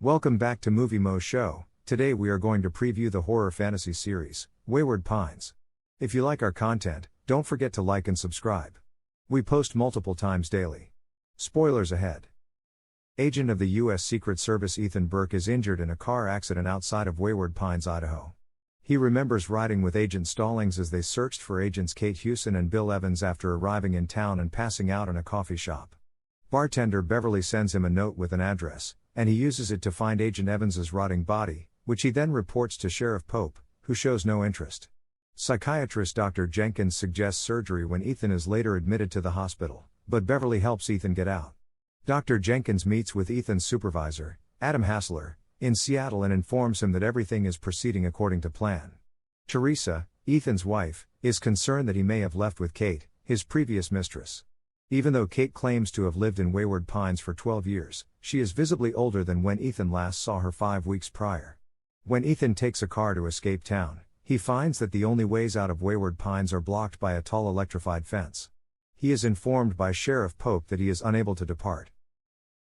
Welcome back to Movie Moshow. Today we are going to preview the horror fantasy series, Wayward Pines. If you like our content, don't forget to like and subscribe. We post multiple times daily. Spoilers ahead. Agent of the U.S. Secret Service Ethan Burke is injured in a car accident outside of Wayward Pines, Idaho. He remembers riding with Agent Stallings as they searched for agents Kate Hewson and Bill Evans after arriving in town and passing out in a coffee shop. Bartender Beverly sends him a note with an address, and he uses it to find Agent Evans's rotting body, which he then reports to Sheriff Pope, who shows no interest. Psychiatrist Dr. Jenkins suggests surgery when Ethan is later admitted to the hospital, but Beverly helps Ethan get out. Dr. Jenkins meets with Ethan's supervisor, Adam Hassler, in Seattle and informs him that everything is proceeding according to plan. Teresa, Ethan's wife, is concerned that he may have left with Kate, his previous mistress. Even though Kate claims to have lived in Wayward Pines for 12 years, she is visibly older than when Ethan last saw her 5 weeks prior. When Ethan takes a car to escape town, he finds that the only ways out of Wayward Pines are blocked by a tall electrified fence. He is informed by Sheriff Pope that he is unable to depart.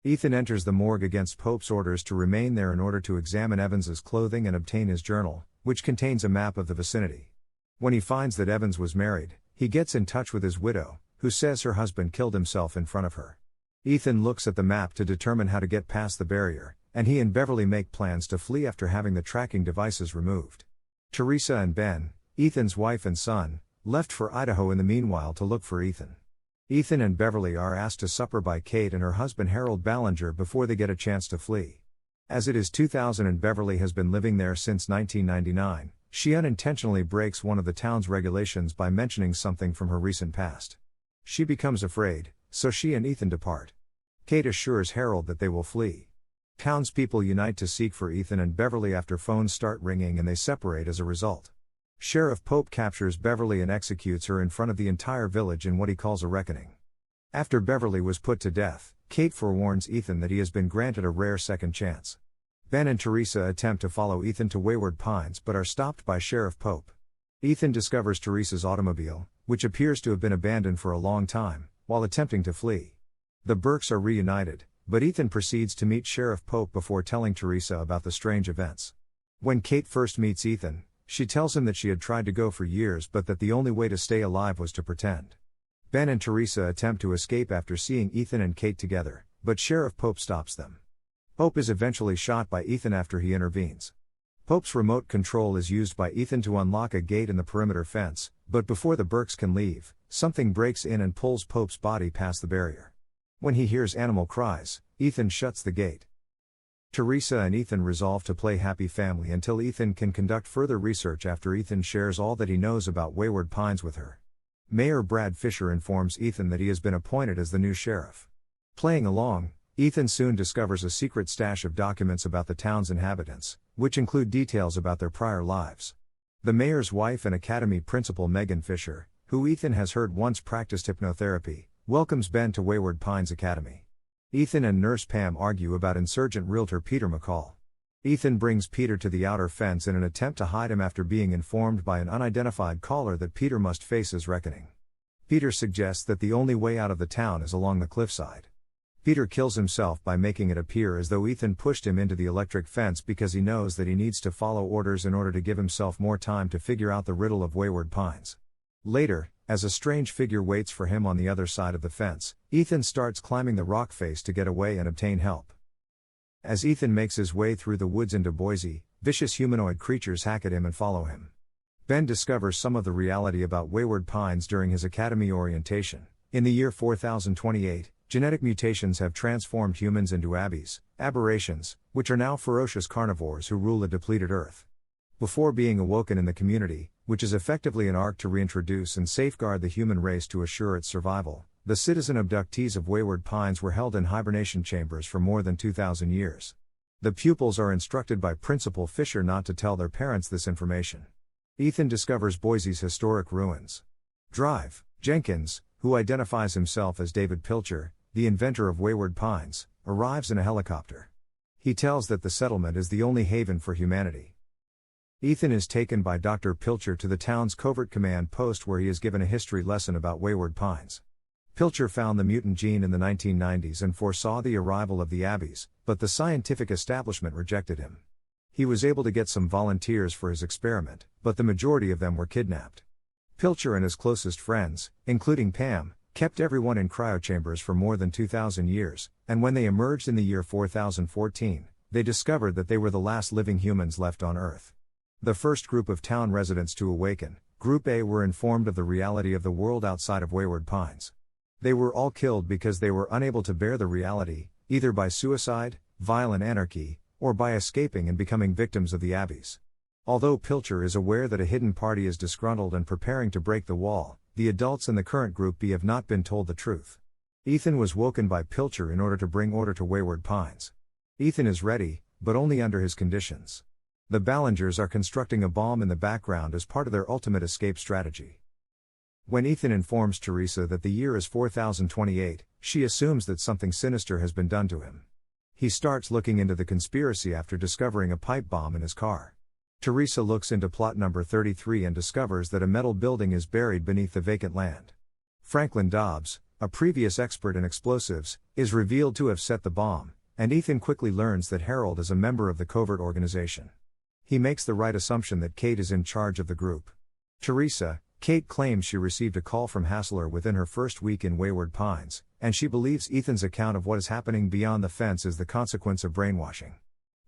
Ethan enters the morgue against Pope's orders to remain there in order to examine Evans's clothing and obtain his journal, which contains a map of the vicinity. When he finds that Evans was married, he gets in touch with his widow, who says her husband killed himself in front of her. Ethan looks at the map to determine how to get past the barrier, and he and Beverly make plans to flee after having the tracking devices removed. Teresa and Ben, Ethan's wife and son, left for Idaho in the meanwhile to look for Ethan. Ethan and Beverly are asked to supper by Kate and her husband Harold Ballinger before they get a chance to flee. As it is 2000 and Beverly has been living there since 1999, she unintentionally breaks one of the town's regulations by mentioning something from her recent past. She becomes afraid, so she and Ethan depart. Kate assures Harold that they will flee. Townspeople unite to seek for Ethan and Beverly after phones start ringing and they separate as a result. Sheriff Pope captures Beverly and executes her in front of the entire village in what he calls a reckoning. After Beverly was put to death, Kate forewarns Ethan that he has been granted a rare second chance. Ben and Teresa attempt to follow Ethan to Wayward Pines but are stopped by Sheriff Pope. Ethan discovers Teresa's automobile, which appears to have been abandoned for a long time, while attempting to flee. The Burkes are reunited, but Ethan proceeds to meet Sheriff Pope before telling Teresa about the strange events. When Kate first meets Ethan, she tells him that she had tried to go for years but that the only way to stay alive was to pretend. Ben and Teresa attempt to escape after seeing Ethan and Kate together, but Sheriff Pope stops them. Pope is eventually shot by Ethan after he intervenes. Pope's remote control is used by Ethan to unlock a gate in the perimeter fence, but before the Burkes can leave, something breaks in and pulls Pope's body past the barrier. When he hears animal cries, Ethan shuts the gate. Teresa and Ethan resolve to play happy family until Ethan can conduct further research after Ethan shares all that he knows about Wayward Pines with her. Mayor Brad Fisher informs Ethan that he has been appointed as the new sheriff. Playing along, Ethan soon discovers a secret stash of documents about the town's inhabitants, which include details about their prior lives. The mayor's wife and academy principal Megan Fisher, who Ethan has heard once practiced hypnotherapy, welcomes Ben to Wayward Pines Academy. Ethan and Nurse Pam argue about insurgent realtor Peter McCall. Ethan brings Peter to the outer fence in an attempt to hide him after being informed by an unidentified caller that Peter must face his reckoning. Peter suggests that the only way out of the town is along the cliffside. Peter kills himself by making it appear as though Ethan pushed him into the electric fence because he knows that he needs to follow orders in order to give himself more time to figure out the riddle of Wayward Pines. Later, as a strange figure waits for him on the other side of the fence, Ethan starts climbing the rock face to get away and obtain help. As Ethan makes his way through the woods into Boise, vicious humanoid creatures hack at him and follow him. Ben discovers some of the reality about Wayward Pines during his academy orientation. In the year 4028, genetic mutations have transformed humans into aberrations, which are now ferocious carnivores who rule a depleted Earth. Before being awoken in the community, which is effectively an arc to reintroduce and safeguard the human race to assure its survival, the citizen abductees of Wayward Pines were held in hibernation chambers for more than 2,000 years. The pupils are instructed by Principal Fisher not to tell their parents this information. Ethan discovers Boise's historic ruins. Drive, Jenkins, who identifies himself as David Pilcher, the inventor of Wayward Pines, arrives in a helicopter. He tells that the settlement is the only haven for humanity. Ethan is taken by Dr. Pilcher to the town's covert command post where he is given a history lesson about Wayward Pines. Pilcher found the mutant gene in the 1990s and foresaw the arrival of the Abbeys, but the scientific establishment rejected him. He was able to get some volunteers for his experiment, but the majority of them were kidnapped. Pilcher and his closest friends, including Pam, kept everyone in cryochambers for more than 2,000 years, and when they emerged in the year 4014, they discovered that they were the last living humans left on Earth. The first group of town residents to awaken, Group A, were informed of the reality of the world outside of Wayward Pines. They were all killed because they were unable to bear the reality, either by suicide, violent anarchy, or by escaping and becoming victims of the Abbeys. Although Pilcher is aware that a hidden party is disgruntled and preparing to break the wall, the adults in the current Group B have not been told the truth. Ethan was woken by Pilcher in order to bring order to Wayward Pines. Ethan is ready, but only under his conditions. The Ballingers are constructing a bomb in the background as part of their ultimate escape strategy. When Ethan informs Teresa that the year is 4028, she assumes that something sinister has been done to him. He starts looking into the conspiracy after discovering a pipe bomb in his car. Teresa looks into plot number 33 and discovers that a metal building is buried beneath the vacant land. Franklin Dobbs, a previous expert in explosives, is revealed to have set the bomb, and Ethan quickly learns that Harold is a member of the covert organization. He makes the right assumption that Kate is in charge of the group. Teresa, Kate claims she received a call from Hassler within her first week in Wayward Pines, and she believes Ethan's account of what is happening beyond the fence is the consequence of brainwashing.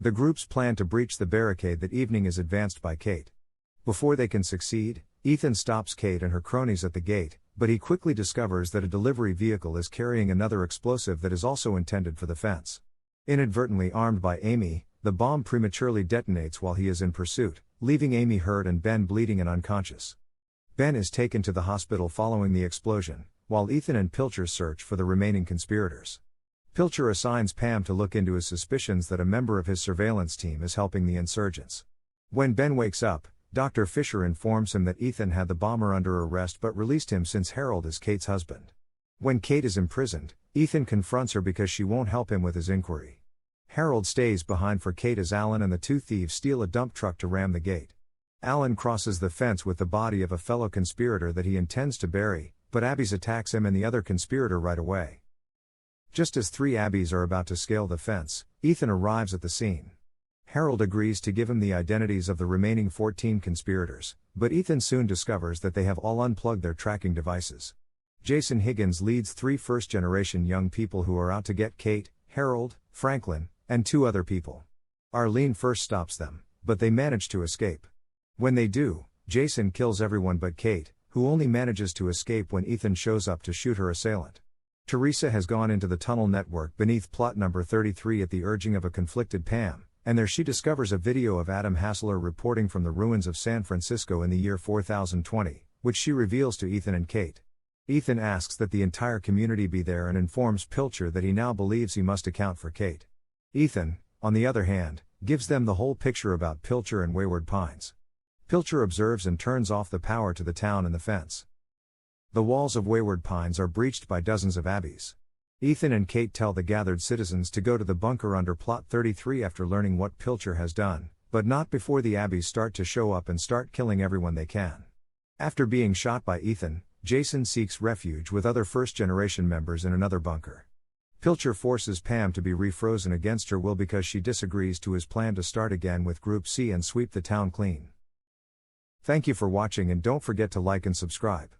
The group's plan to breach the barricade that evening is advanced by Kate. Before they can succeed, Ethan stops Kate and her cronies at the gate, but he quickly discovers that a delivery vehicle is carrying another explosive that is also intended for the fence. Inadvertently armed by Amy, the bomb prematurely detonates while he is in pursuit, leaving Amy hurt and Ben bleeding and unconscious. Ben is taken to the hospital following the explosion, while Ethan and Pilcher search for the remaining conspirators. Pilcher assigns Pam to look into his suspicions that a member of his surveillance team is helping the insurgents. When Ben wakes up, Dr. Fisher informs him that Ethan had the bomber under arrest but released him since Harold is Kate's husband. When Kate is imprisoned, Ethan confronts her because she won't help him with his inquiry. Harold stays behind for Kate as Alan and the two thieves steal a dump truck to ram the gate. Alan crosses the fence with the body of a fellow conspirator that he intends to bury, but Abbeys attacks him and the other conspirator right away. Just as three Abbeys are about to scale the fence, Ethan arrives at the scene. Harold agrees to give him the identities of the remaining 14 conspirators, but Ethan soon discovers that they have all unplugged their tracking devices. Jason Higgins leads three first-generation young people who are out to get Kate, Harold, Franklin, and two other people. Arlene first stops them, but they manage to escape. When they do, Jason kills everyone but Kate, who only manages to escape when Ethan shows up to shoot her assailant. Teresa has gone into the tunnel network beneath plot number 33 at the urging of a conflicted Pam, and there she discovers a video of Adam Hassler reporting from the ruins of San Francisco in the year 4020, which she reveals to Ethan and Kate. Ethan asks that the entire community be there and informs Pilcher that he now believes he must account for Kate. Ethan, on the other hand, gives them the whole picture about Pilcher and Wayward Pines. Pilcher observes and turns off the power to the town and the fence. The walls of Wayward Pines are breached by dozens of Abbeys. Ethan and Kate tell the gathered citizens to go to the bunker under plot 33 after learning what Pilcher has done, but not before the Abbeys start to show up and start killing everyone they can. After being shot by Ethan, Jason seeks refuge with other first-generation members in another bunker. Pilcher forces Pam to be refrozen against her will because she disagrees to his plan to start again with Group C and sweep the town clean. Thank you for watching and don't forget to like and subscribe.